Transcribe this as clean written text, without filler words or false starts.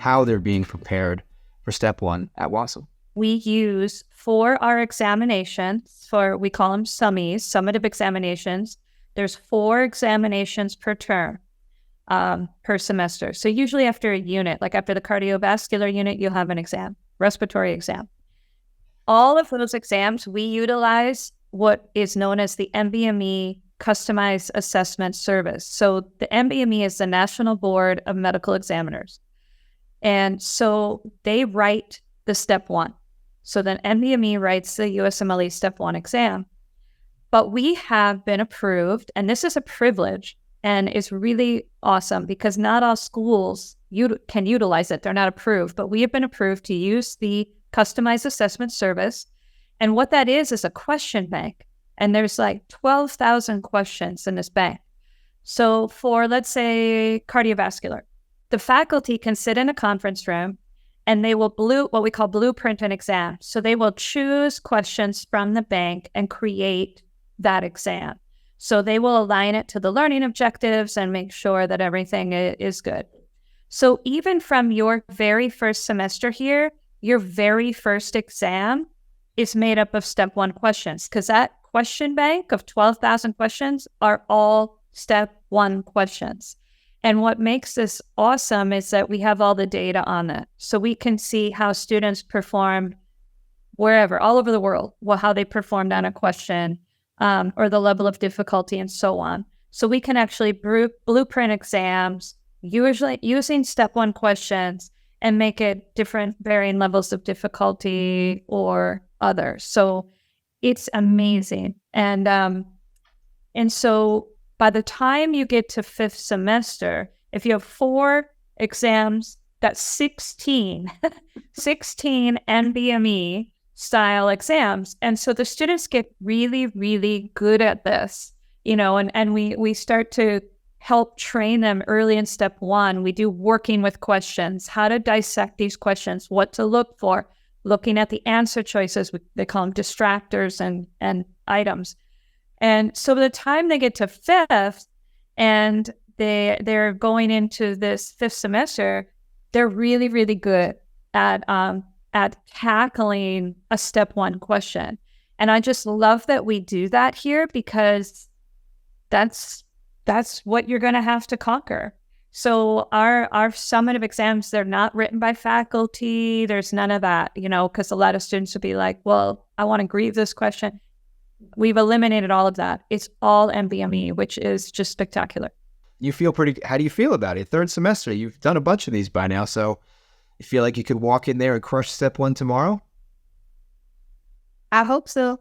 how they're being prepared for step one at WAUSM? We use for our examinations, we call them summative examinations. There's 4 examinations per term, per semester. So usually after a unit, like after the cardiovascular unit, you'll have an exam, respiratory exam. All of those exams, we utilize what is known as the NBME Customized Assessment Service. So the NBME is the National Board of Medical Examiners. And so they write the step 1. So then NBME writes the USMLE step 1 exam. But we have been approved, and this is a privilege and is really awesome because not all schools can utilize it. They're not approved, but we have been approved to use the Customized Assessment Service. And what that is a question bank. And there's like 12,000 questions in this bank. So for, let's say, cardiovascular, the faculty can sit in a conference room and they will what we call blueprint an exam. So they will choose questions from the bank and create that exam. So they will align it to the learning objectives and make sure that everything is good. So even from your very first semester here, your very first exam is made up of step 1 questions, because that question bank of 12,000 questions are all step 1 questions. And what makes this awesome is that we have all the data on it. So we can see how students perform wherever, all over the world, how they performed on a question, or the level of difficulty and so on. So we can actually blueprint exams, usually using step 1 questions, and make it different varying levels of difficulty or other. So it's amazing. And so by the time you get to 5th semester, if you have 4 exams, that's 16 NBME style exams. And so the students get really, really good at this, and we start to help train them early in step 1. We do working with questions, how to dissect these questions, what to look for, looking at the answer choices. They call them distractors and items. And so by the time they get to 5th and they're going into this 5th semester, they're really, really good at tackling a step 1 question. And I just love that we do that here, because that's what you're going to have to conquer. So our summative exams, they're not written by faculty. There's none of that, because a lot of students would be like, well, I want to grieve this question. We've eliminated all of that. It's all NBME, which is just spectacular. How do you feel about it? 3rd semester, you've done a bunch of these by now. So you feel like you could walk in there and crush step 1 tomorrow? I hope so.